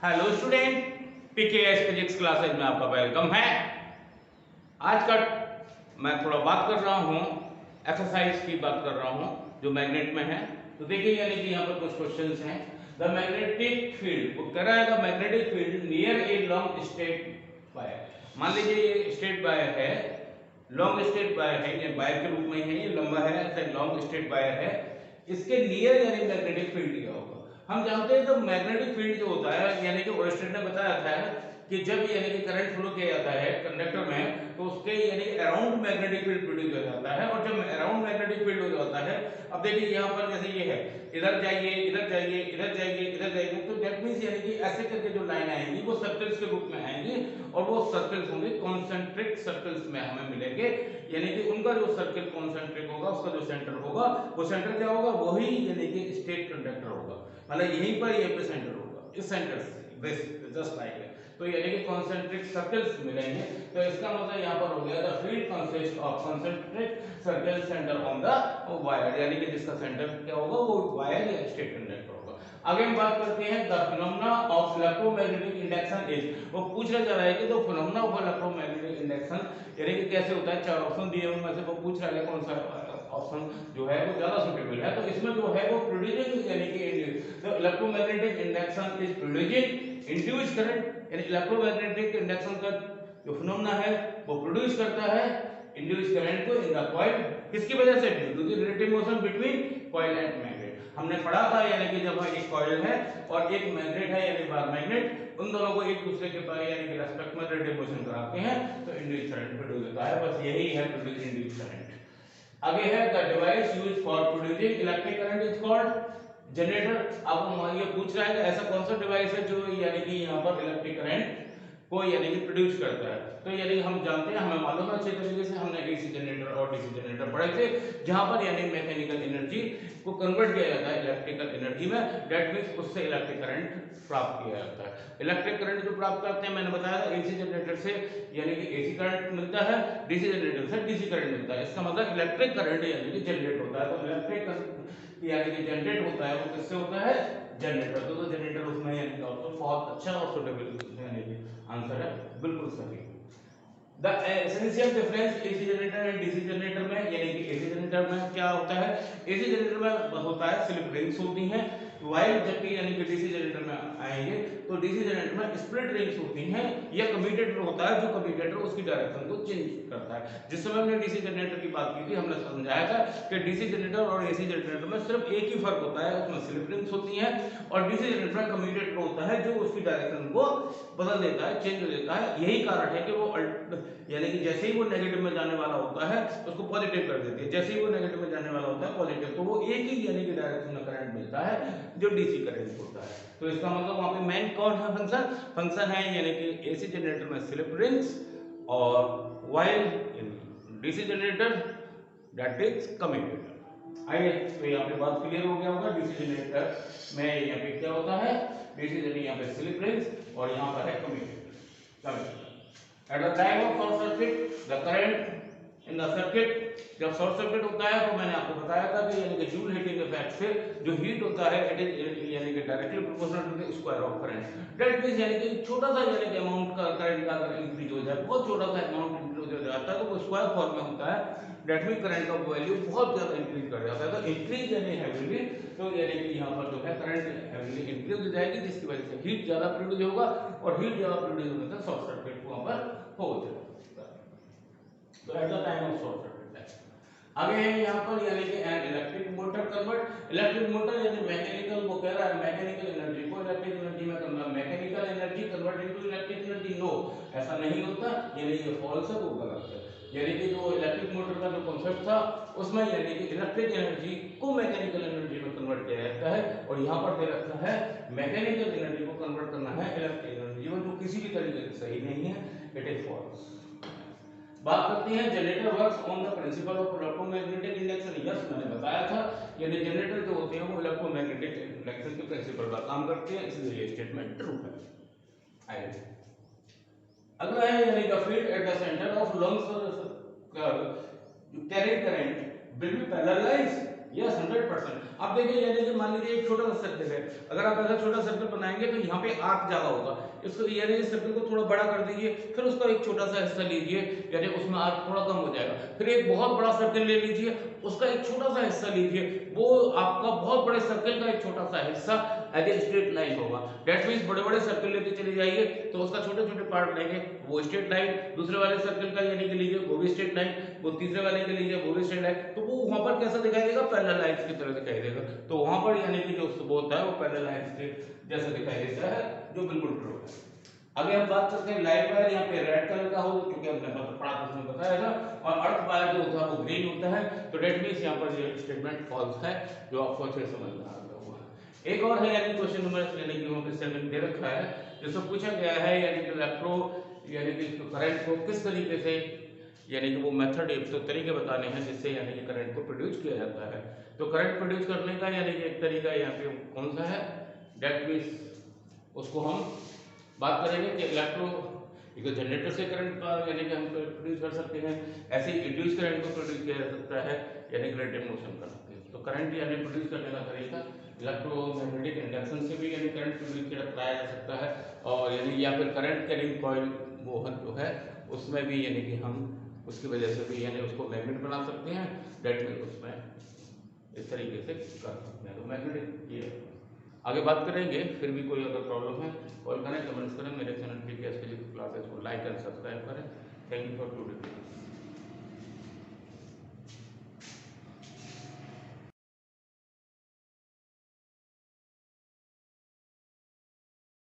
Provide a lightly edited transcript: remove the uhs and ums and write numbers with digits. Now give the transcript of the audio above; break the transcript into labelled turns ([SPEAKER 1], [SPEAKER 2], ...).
[SPEAKER 1] Hello student, PKS physics classes में आपका welcome है। आज का मैं थोड़ा बात कर रहा हूँ, एक्सरसाइज की बात कर रहा हूँ जो मैग्नेट में है। तो देखिए, यानी कि यहाँ पर कुछ क्वेश्चंस हैं। द मैग्नेटिक फील्ड, वो कह रहा है the magnetic field near a long straight wire. मान लीजिए ये स्ट्रेट वायर है, लॉन्ग स्ट्रेट वायर है, ये वायर के रूप में है, ये लंबा है, ऐसा लॉन्ग स्ट्रेट वायर है। इसके नियर यानी मैग्नेटिक फील्ड क्या होगा। हम जानते हैं तो मैग्नेटिक फील्ड जो होता है, यानी कि ओरिस्टेड ने बताया था कि जब यानी कि करंट फ्लो किया जाता है कंडक्टर में, तो उसके यानी कि अराउंड मैग्नेटिक फील्ड प्रोड्यूस हो जाता है। और जब अराउंड मैग्नेटिक फील्ड हो जाता है, अब देखिए यहाँ पर जैसे ये है, इधर जाइए, इधर जाइए, इधर जाइए, इधर जाइए, तो दैट मींस यानी कि ऐसे करके जो लाइन आएंगी वो सर्कल्स के रूप में आएंगी, और वो सर्कल्स होंगे कॉन्सेंट्रिक सर्कल्स में हमें मिलेंगे। यानी कि उनका जो सर्कल कॉन्सेंट्रिक होगा, उसका जो सेंटर होगा, वो सेंटर क्या होगा, वही यानी कि स्टेट कंडक्टर होगा। मतलब यहीं पर ये एपिसेंटर होगा, इस सेंटर से दिस जस्ट लाइक इट। तो यानी कि कॉन्सेंट्रिक सर्कल्स मिलेंगे। तो इसका मतलब यहाँ पर हो गया the field consist of concentric circle centre on the wire, यानी कि जिसका सेंटर क्या होगा, वो वायर या स्टेट कंडक्टर होगा। आगे हम बात करते हैं the phenomena of electromagnetic induction is. वो पूछा जा रहा है कि the phenomena of electromagnetic induction यानी कि कैसे होता है। चार ऑप्शन दिए हुए में से वो पूछ रहा है कौन सा ऑप्शन जो है वो ज्यादा सुटेबल है। तो इसमें जो है वो प्रोड्यूसिंग यानी कि electromagnetic induction is producing induced current, यानी इलेक्ट्रोमैग्नेटिक इंडक्शन का जो फिनोमेना है वो प्रोड्यूस करता है इंड्यूस्ड करंट को इन द कॉइल। किसकी वजह से? Due to the relative motion between coil and magnet. हमने पढ़ा था यानी कि जब एक कॉइल है और एक मैग्नेट है यानी बार मैग्नेट, उन दोनों को एक दूसरे के पास यानी कि रेस्पेक्ट में रिलेटिव मोशन कराते हैं तो इंड्यूस्ड करंट प्रोड्यूस होता है। बस यही है प्रोड्यूस इंड्यूस्ड करंट। आगे है the device used for producing electric current is called generator. आपको ये पूछ रहा है कि ऐसा कौन सा डिवाइस है जो यानी कि यहाँ पर इलेक्ट्रिक करंट को यानी कि प्रोड्यूस करता है। तो यानी हम जानते हैं, हमें मालूम है अच्छे तरीके से, हमने एसी जनरेटर और डीसी जनरेटर पढ़े थे, जहां पर यानी मैकेनिकल एनर्जी को कन्वर्ट किया जाता है इलेक्ट्रिकल एनर्जी में। दैट मींस उससे इलेक्ट्रिक करंट प्राप्त किया जाता है। इलेक्ट्रिक करंट जो प्राप्त करते हैं, मैंने बताया था एसी जनरेटर से यानी कि एसी करंट मिलता है, डीसी जनरेटर से डीसी करंट मिलता है। इसका मतलब इलेक्ट्रिक करंट यानी कि जनरेट होता है। तो इलेक्ट्रिक करंट यानी कि जनरेट होता है, वो किससे होता है? जनरेटर। तो जनरेटर उसमें यानी कि ऑप्शन बहुत अच्छा और सुटेबल यानी कि आंसर है, बिल्कुल सही। The essential difference AC generator and DC generator में, यानी कि एसी जनरेटर में क्या होता है, एसी जनरेटर में होता है स्लिप रिंग्स होती हैं, वाइल जबकि यानी कि डीसी जनरेटर में आएंगे तो डीसी जनरेटर में स्प्लिट रिंग्स होती हैं, या कम्यूटेटर होता है जो कम्यूटेटर उसकी डायरेक्शन को चेंज करता है। जिस समय हमने डीसी जनरेटर की बात की थी, हमने समझाया था कि डीसी जनरेटर और एसी जनरेटर में सिर्फ एक ही फर्क होता है, उसमें स्लिप रिंग्स होती हैं, और डीसी जनरेटर में कम्यूटेटर होता है जो उसकी डायरेक्शन को बदल देता है, चेंज कर देता है। यही कारण है कि वो यानी कि जैसे ही वो नेगेटिव में जाने वाला होता है उसको पॉजिटिव कर देती है, जैसे ही वो नेगेटिव में जाने वाला होता है पॉजिटिव, तो वो एक ही यानी कि डायरेक्शन में करंट मिलता है जो डीसी करंट होता है। तो इसका मतलब वहां पे मेन कौन है फंक्शन है, यानी कि एसी जनरेटर में स्लिप रिंग्स और while in DC generator that is commutator. आइए, तो यहाँ पे बात क्लियर हो गया होगा। डीसी जनरेटर में यहाँ पे क्या होता है, डीसी जनरेटर यहाँ पे स्लिप रिंग्स और यहाँ पर है commutator. At the time of short circuit, the current in the circuit, जब शॉर्ट सर्किट होता है तो मैंने आपको बताया था कि यानी कि जूल हीटिंग इफेक्ट से जो हीट होता है इट इज यानी कि directly proportional to the square of current. That means यानी कि छोटा सा यानी कि अमाउंट का करंट का अगर इंक्रीज हो जाए, बहुत छोटा सा अमाउंट इंक्रीज हो जाता है तो वो स्क्वायर फॉर्म में होता है। दैट मींस करंट का वैल्यू बहुत ज्यादा इंक्रीज कर जाता है। तो इंक्रीज यानी हेवीली, तो यानी कि यहाँ पर जो है करंट हेवीली इंक्रीज हो जाएगी, जिसकी वजह से हीट ज्यादा प्रोड्यूस होगा, और हीट ज्यादा प्रोड्यूस होने से शॉर्ट सर्किट वहां पर हो जाएगा। तो at the time of short circuit. आगे है यहाँ पर यानी कि an electric motor convert. Electric motor यानी मैकेनिकल, वो कह रहा है मैकेनिकल एनर्जी को इलेक्ट्रिक एनर्जी में convert, mechanical energy convert into electric energy. No, ऐसा नहीं होता, यानी ये फॉल्स है, वो गलत है। यानी कि जो इलेक्ट्रिक मोटर का जो कॉन्सेप्ट था उसमें यानी कि इलेक्ट्रिक एनर्जी को मैकेनिकल एनर्जी में कन्वर्ट किया जाता है, और यहाँ पर दे रखा है मैकेनिकल एनर्जी को कन्वर्ट करना है इलेक्ट्रिक एनर्जी में, जो किसी भी तरीके से सही नहीं है, इट इज फॉल्स। बात करते हैं generator works on the principle of electromagnetic induction. Yes, मैंने बताया था, यानी जनरेटर जो होते हैं वो इलेक्ट्रोमैग्नेटिक इंडक्शन के प्रिंसिपल पर काम करते हैं, इसलिए ये स्टेटमेंट ट्रू है। आइए, अगला है यानी the field at the centre of long carrying current will be parallelise, yes 100%। अब देखिए यानी कि मान लीजिए एक छोटा सा सर्कल है, अगर आप ऐसा छोटा सर्कल बनाएंगे तो यहाँ पे आर्क ज्यादा होगा, इसको यानी कि सर्कल को थोड़ा बड़ा कर दीजिए, फिर उसका एक छोटा सा हिस्सा लीजिए, यानी उसमें आर्क थोड़ा कम हो जाएगा, फिर एक बहुत बड़ा सर्कल ले लीजिए, उसका एक छोटा सा हिस्सा लीजिए, वो आपका बहुत बड़े सर्कल का एक छोटा सा हिस्सा एज ए स्ट्रेट लाइन होगा। दैट मींस बड़े बड़े सर्कल लेते चले जाइए तो उसका छोटे छोटे पार्ट लेंगे, वो स्ट्रेट लाइन, दूसरे वाले सर्कल का यानी कि लीजिए वो भी स्ट्रेट लाइन, वो तीसरे वाले के लीजिए वो भी स्ट्रेट लाइन, तो वो वहां पर कैसा दिखाई देगा, पैरेलल लाइंस की तरह दिखाई देगा। तो वहां पर यानी कि जो वो होता है वो पैरेलल लाइंस के जैसा दिखाई देता है, जो बिल्कुल ट्रू है। आगे हम बात करते हैं लाइट वायर, यहाँ पे रेड कलर का होगा क्योंकि हमने पढ़ा था उसमें बताया था, और अर्थ वायर जो होता है वो ग्रीन होता है, तो डेट मींस यहाँ पर ये स्टेटमेंट फॉल्स है, जो आपको अच्छे समझ में आ गया होगा। एक और है यानी क्वेश्चन नंबर यानी कि वहाँ पे 7 दे रखा है, जिसमें पूछा गया है यानी कि इलेक्ट्रो यानी कि करंट को किस तरीके से यानी कि वो मेथड तो तरीके बताने हैं जिससे यानी कि करंट को प्रोड्यूस किया जाता है। तो करंट प्रोड्यूस करने का यानी कि एक तरीका यहाँ पे कौन सा है, डेट मींस उसको हम बात करेंगे कि इलेक्ट्रो जनरेटर से करंट का यानी कि हम प्रोड्यूस कर सकते हैं, ऐसे ही इंड्यूस करंट को प्रोड्यूस किया जा सकता है यानी कि रिलेटिव मोशन कर सकते हैं। तो करंट यानी प्रोड्यूस करने का तरीका इलेक्ट्रोमैग्नेटिक इंडक्शन से भी यानी करंट प्रोड्यूस कराया जा सकता है, और यानी या फिर करंट कैरिंग कॉइल मोहर जो है उसमें भी यानी कि हम उसकी वजह से भी यानी उसको मैग्नेट बना सकते हैं, डेट मींस उसमें इस तरीके से कर सकते हैं। तो मैग्नेटिक ये आगे बात करेंगे, फिर भी कोई अगर प्रॉब्लम है कॉल करें, कमेंट्स करें, मेरे चैनल PKS फिजिक्स क्लासेस को लाइक एंड सब्सक्राइब करें। Thank you for today.